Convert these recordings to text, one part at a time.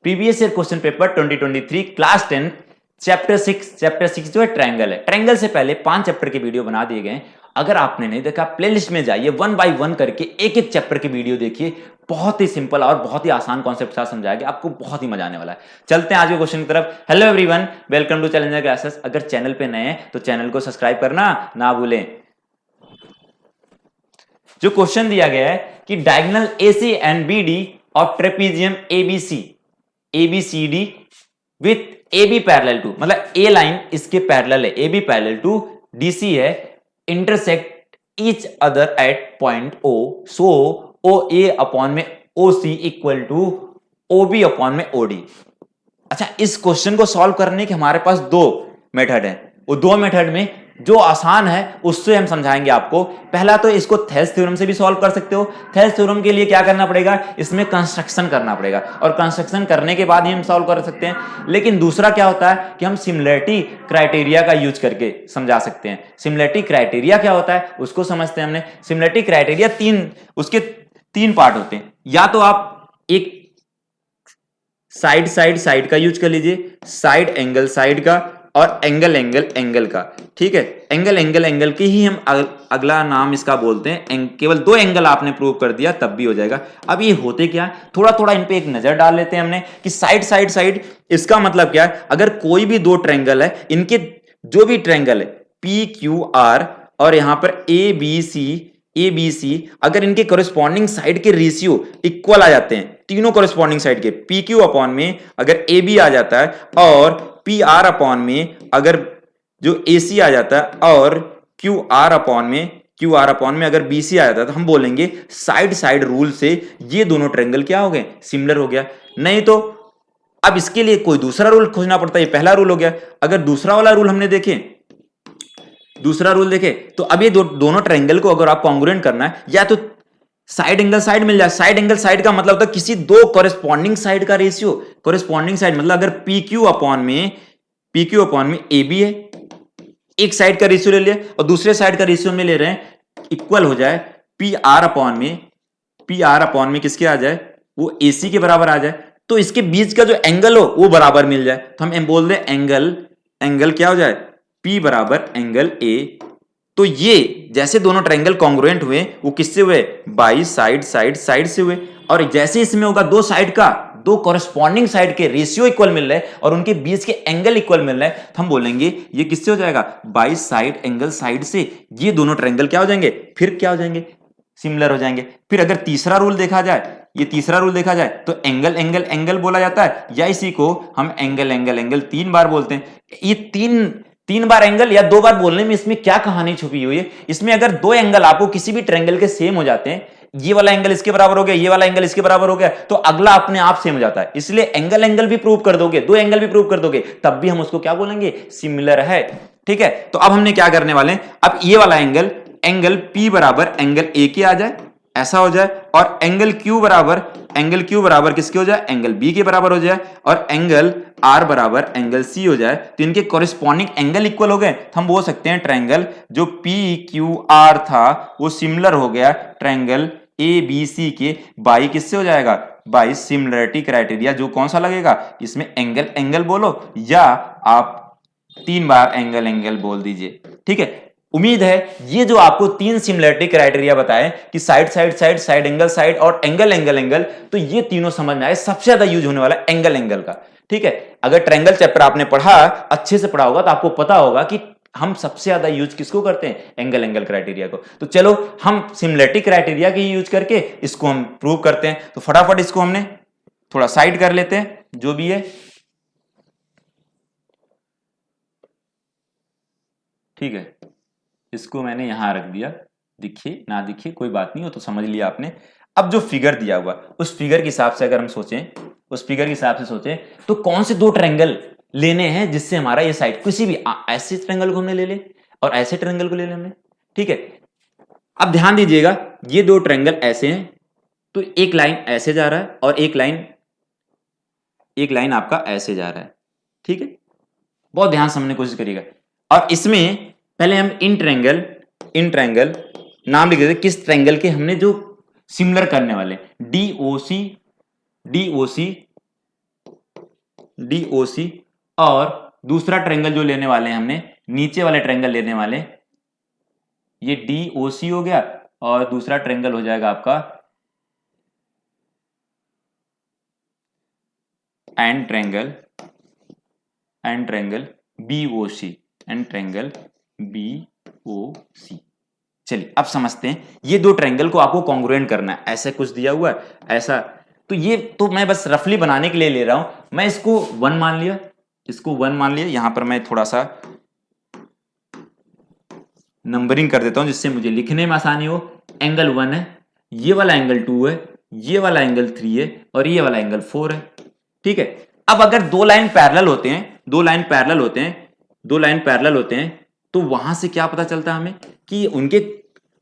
Previous year question paper 2023 class 10 chapter 6 जो है triangle है। ट्रायंगल से पहले 5 चैप्टर के वीडियो बना दिए गए। अगर आपने नहीं देखा प्लेलिस्ट में जाइए, 1 बाय 1 करके एक एक चैप्टर की वीडियो देखिए। बहुत ही सिंपल और बहुत ही आसान कॉन्सेप्ट के साथ समझाएगा, आपको बहुत ही मजा आने वाला है। चलते हैं आज के क्वेश्चन की तरफ। Hello everyone, welcome to challenger classes. अगर चैनल पे नए हैं तो चैनल को सब्सक्राइब करना ना भूलें। जो क्वेश्चन दिया गया है कि diagonal AC and BD of trapezium ABCD with AB parallel to, मतलब A लाइन इसके पैरेलल है, AB पैरेलल टू DC है, intersect each other at point O, so OA upon में OC equal to OB upon में OD। अच्छा, इस question को solve करने के हमारे पास दो मेथड है। वो दो मेथड में जो आसान है उससे हम समझाएंगे आपको। पहला तो इसको थेल्स थ्योरम से भी सॉल्व कर सकते हो। थेल्स थ्योरम के लिए क्या करना पड़ेगा, इसमें कंस्ट्रक्शन करना पड़ेगा और कंस्ट्रक्शन करने के बाद ही हम सॉल्व कर सकते हैं। लेकिन दूसरा क्या होता है कि हम सिमिलरिटी क्राइटेरिया का यूज करके समझा सकते हैं। सिमिलरिटी क्राइटेरिया क्या होता है उसको समझते हैं हमने। सिमिलरिटी क्राइटेरिया उसके तीन पार्ट होते हैं। या तो आप एक साइड का यूज कर लीजिए, साइड एंगल साइड का और एंगल एंगल का। ठीक है, एंगल के ही हम अगला नाम इसका बोलते हैं। केवल दो एंगल आपने प्रूव कर दिया तब भी हो जाएगा। अब ये होते क्या, थोड़ा थोड़ा इन पे एक नजर डाल लेते हैं हमने कि साइड इसका मतलब क्या है। अगर कोई भी दो ट्रायंगल है, इनके जो भी ट्रायंगल है PQR और यहां पर ABC, अगर इनके कोरिस्पॉन्डिंग साइड के रेशियो इक्वल आ जाते हैं, तीनों कोरिस्पॉन्डिंग साइड के PQ अपॉन में अगर AB आ जाता है और PR अपॉन में अगर जो AC आ जाता है और QR अपॉन में अगर BC आ जाता है, तो हम बोलेंगे साइड रूल से ये दोनों ट्रायंगल क्या हो गए, सिमिलर हो गया। नहीं तो अब इसके लिए कोई दूसरा रूल खोजना पड़ता है। ये पहला रूल हो गया। अगर दूसरा वाला रूल हमने दूसरा रूल देखे तो अब ये दोनों ट्रायंगल को अगर आप कॉन्ग्रुएंट करना है, या तो साइड एंगल साइड मिल जाए। साइड एंगल साइड का मतलब होता है किसी दो कोरिस्पॉन्डिंग साइड का रेशियो। कोरिस्पॉन्डिंग साइड मतलब अगर PQ अपॉन में AB है, एक साइड का रेशियो ले लिया और दूसरे साइड का रेशियो में ले रहे हैं, इक्वल हो जाए PR अपॉन में किसके आ जाए, वो AC के बराबर आ जाए, तो इसके बीच का जो एंगल हो वो बराबर मिल जाए। तो हम बोल दें एंगल क्या हो जाए, P बराबर एंगल A। तो ये जैसे दोनों ट्रायंगल कॉन्ग्रुएंट हुए वो किससे हुए, बाई साइड से हुए। और जैसे इसमें होगा दो साइड का, दो कॉरेस्पॉन्डिंग साइड के रेशियो इक्वल मिल रहे हैं और उनके बीच के एंगल इक्वल मिल रहे हैं, तो हम बोलेंगे ये किससे हो जाएगा, बाई साइड एंगल साइड से ये दोनों ट्रायंगल क्या हो जाएंगे, फिर क्या हो जाएंगे, सिमिलर हो जाएंगे। फिर अगर तीसरा रूल देखा जाए तो एंगल बोला जाता है, या इसी को हम एंगल 3 बार बोलते हैं। ये तीन बार एंगल या 2 बार बोलने में इसमें क्या कहानी छुपी हुई है। इसमें अगर दो एंगल आपको किसी भी ट्रायंगल के सेम हो जाते हैं, ये वाला एंगल इसके बराबर हो गया, ये वाला एंगल इसके बराबर हो गया, तो अगला अपने आप सेम हो जाता है। इसलिए एंगल भी प्रूव कर दोगे, दो एंगल भी प्रूव कर दोगे, तब भी हम उसको क्या बोलेंगे, सिमिलर है। ठीक है, तो अब हमने क्या करने वाले हैं, अब ये वाला एंगल P बराबर एंगल A के आ जाए, ऐसा हो जाए, और एंगल Q बराबर किसके हो जाए, एंगल B के बराबर हो जाए, और एंगल R बराबर एंगल C हो जाए। तो इनके कॉरेस्पॉन्डिंग एंगल इक्वल हो गए, तो हम बोल सकते हैं ट्रायंगल जो PQR था वो सिमिलर हो गया ट्रायंगल ABC के बाई किससे हो जाएगा, बाई सिमिलरिटी क्राइटेरिया। जो कौन सा लगेगा, इसमें एंगल बोलो या आप 3 बार एंगल बोल दीजिए। ठीक है, उम्मीद है ये जो आपको 3 सिमिलरिटी क्राइटेरिया बताए कि साइड एंगल साइड और एंगल, तो ये तीनों समझ में आए। सबसे ज्यादा यूज होने वाला एंगल का। ठीक है, अगर ट्रायंगल चैप्टर आपने पढ़ा, अच्छे से पढ़ा होगा, तो आपको पता होगा कि हम सबसे ज्यादा यूज किसको करते हैं, एंगल क्राइटेरिया को। तो चलो हम सिमिलरिटी क्राइटेरिया की यूज करके इसको हम प्रूव करते हैं। तो फटाफट इसको हमने थोड़ा साइड कर लेते हैं, जो भी है। ठीक है, इसको मैंने यहां रख दिया, दिखिए ना दिखिए कोई बात नहीं, हो तो समझ लिया आपने। अब जो फिगर दिया हुआ उस फिगर के हिसाब से अगर हम सोचें, तो कौन से दो ट्रायंगल लेने हैं जिससे हमारा ये साइड, किसी भी ऐसे ट्रायंगल को हमने ले ले और ऐसे ट्रायंगल को ले ले हमने। ठीक है, अब ध्यान दीजिएगा, ये दो ट्रायंगल ऐसे हैं, तो एक लाइन ऐसे जा रहा है और एक लाइन आपका ऐसे जा रहा है। ठीक है, बहुत ध्यान समझने की कोशिश करिएगा। और इसमें पहले हम इन ट्रायंगल नाम लिख देते, किस ट्रायंगल के हमने जो सिमिलर करने वाले, DOC DOC, और दूसरा ट्रायंगल जो लेने वाले हैं हमने, नीचे वाले ट्रायंगल लेने वाले, ये DOC हो गया, और दूसरा ट्रायंगल हो जाएगा आपका and triangle BOC, and triangle BOC। चलिए अब समझते हैं, ये दो ट्रायंगल को आपको कॉन्ग्रुएंट करना है, ऐसा कुछ दिया हुआ है ऐसा, तो ये तो मैं बस रफली बनाने के लिए ले रहा हूं। मैं इसको 1 मान लिया, इसको 1 मान लिया, यहां पर मैं थोड़ा सा नंबरिंग कर देता हूं जिससे मुझे लिखने में आसानी हो। एंगल 1 है, ये वाला एंगल 2 है, ये वाला एंगल 3 है, और ये वाला एंगल 4 है। ठीक है, अब अगर दो लाइन पैरेलल होते हैं, दो लाइन पैरेलल होते हैं, तो वहां से क्या पता चलता है हमें कि उनके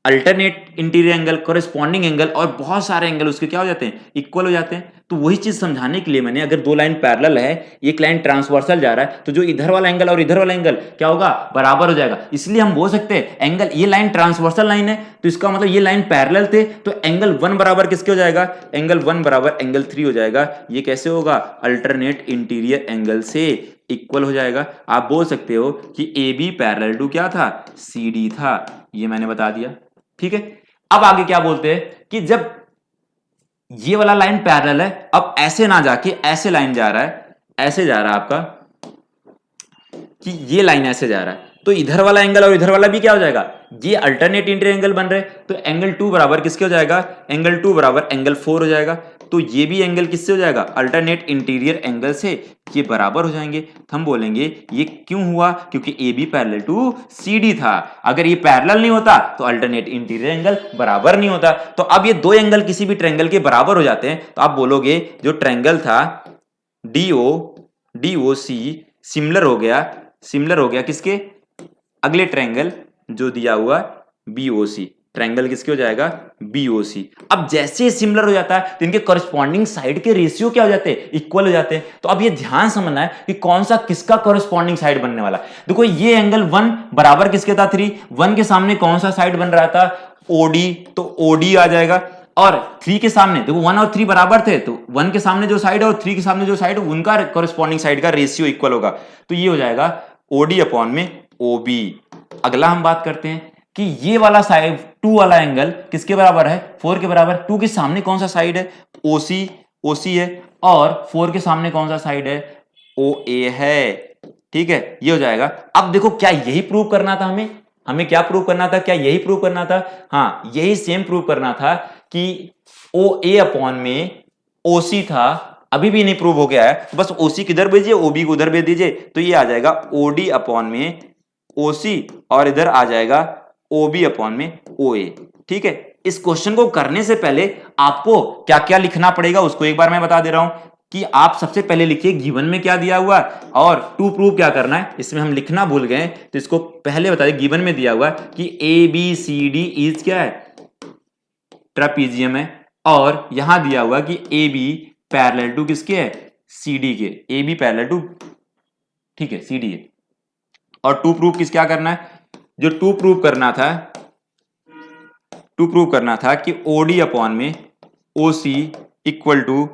alternate interior angle, corresponding angle और बहुत सारे एंगल उसके क्या हो जाते हैं, इक्वल हो जाते हैं। तो वही चीज समझाने के लिए मैंने, अगर दो लाइन पैरेलल है, एक लाइन ट्रांसवर्सल जा रहा है, तो जो इधर वाला एंगल और इधर वाला एंगल क्या होगा, बराबर हो जाएगा। इसलिए हम बोल सकते हैं एंगल, ये लाइन ट्रांसवर्सल लाइन है, तो इसका मतलब ये लाइन पैरेलल थे, तो एंगल 1 बराबर किसके हो जाएगा, एंगल 1 बराबर एंगल 3 हो जाएगा। ये कैसे होगा, अल्टरनेट इंटीरियर एंगल से इक्वल हो जाएगा। आप बोल सकते हो कि AB पैरेलल टू क्या था, CD था, ये मैंने बता दिया। ठीक है, अब आगे क्या बोलते हैं कि जब ये वाला लाइन पैरेलल है, अब ऐसे ना जाके ऐसे लाइन जा रहा है, ऐसे जा रहा है आपका, कि ये लाइन ऐसे जा रहा है, तो इधर वाला एंगल और इधर वाला भी क्या हो जाएगा, ये अल्टरनेट इंटीरियर एंगल बन रहे हैं, तो एंगल 2 बराबर किसके हो जाएगा, एंगल 2 बराबर एंगल 4 हो जाएगा। तो ये भी एंगल किससे हो जाएगा, अल्टरनेट इंटीरियर एंगल से, ये बराबर हो जाएंगे। तो हम बोलेंगे ये क्यों हुआ, क्योंकि AB पैरेलल टू CD था। अगर ये पैरेलल नहीं होता तो अल्टरनेट इंटीरियर एंगल बराबर नहीं होता। तो अब ये दो एंगल किसी भी ट्रायंगल के बराबर हो जाते हैं, तो आप बोलोगे जो ट्रायंगल था DOC सिमिलर हो गया किसके, अगले ट्रायंगल जो दिया हुआ BOC, ट्रायंगल किसके हो जाएगा, BOC। अब जैसे सिमिलर हो जाता है तो इनके कॉरेस्पॉन्डिंग साइड के रेशियो क्या हो जाते हैं, इक्वल हो जाते हैं। तो अब ये ध्यान समझना है कि कौन सा किसका कॉरेस्पॉन्डिंग साइड बनने वाला। देखो ये एंगल 1 बराबर किसके था, 3, 1 के सामने कौन सा साइड बन रहा था, OD, तो OD आ जाएगा। और 3 के सामने देखो 1 और 3 बराबर थे, तो 1 के सामने जो साइड है और 3 के सामने जो साइड है, उनका कॉरेस्पॉन्डिंग साइड का रेशियो इक्वल होगा, तो ये हो जाएगा OD अपॉन में OB। अगला हम बात करते हैं कि ये वाला साइड 2 वाला एंगल किसके बराबर है, 4 के बराबर। 2 के सामने कौन सा साइड है, OC है, और 4 के सामने कौन सा साइड है, OA है। ठीक है, ये हो जाएगा। अब देखो क्या यही प्रूव करना था हमें क्या प्रूव करना था, क्या यही प्रूव करना था, हाँ यही सेम प्रूव करना था कि OA अपॉन में OC था। अभी भी नहीं प्रूव हो गया है, बस OC किधर भेजिए, OB को उधर भेज दीजिए, तो ये आ जाएगा OD अपॉन में OC, और इधर आ जाएगा OB अपॉन में OA। ठीक है, इस क्वेश्चन को करने से पहले आपको क्या क्या लिखना पड़ेगा उसको एक बार मैं बता दे रहा हूं कि आप सबसे पहले लिखिए गिवन में क्या दिया हुआ, और टू प्रूव क्या करना है। इसमें हम लिखना भूल गए, तो इसको पहले बता दें। गिवन में दिया हुआ है कि ABCD इज क्या है, ट्रापीजियम है, और यहां दिया हुआ कि AB पैरेलल टू किसके है, CD के, AB पैरेलल टू, ठीक है, CD है। और टू प्रूव किस क्या करना है, जो टू प्रूव करना था कि OD अपॉन में OC equal to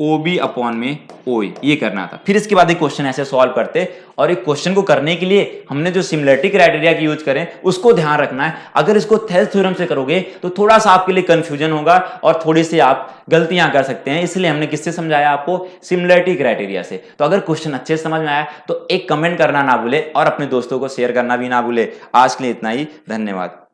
OB upon में OA, ये करना था। फिर इसके बाद एक क्वेश्चन ऐसे सॉल्व करते, और एक क्वेश्चन को करने के लिए हमने जो सिमिलरिटी क्राइटेरिया की यूज करें उसको ध्यान रखना है। अगर इसको थेल्स थ्योरम से करोगे तो थोड़ा सा आपके लिए कंफ्यूजन होगा और थोड़ी सी आप गलतियां कर सकते हैं, इसलिए हमने किससे समझाया आपको, सिमिलरिटी क्राइटेरिया से। तो अगर क्वेश्चन अच्छे से समझ में आया तो एक कमेंट करना ना भूले, और अपने दोस्तों को शेयर करना भी ना भूले। आज के लिए इतना ही, धन्यवाद।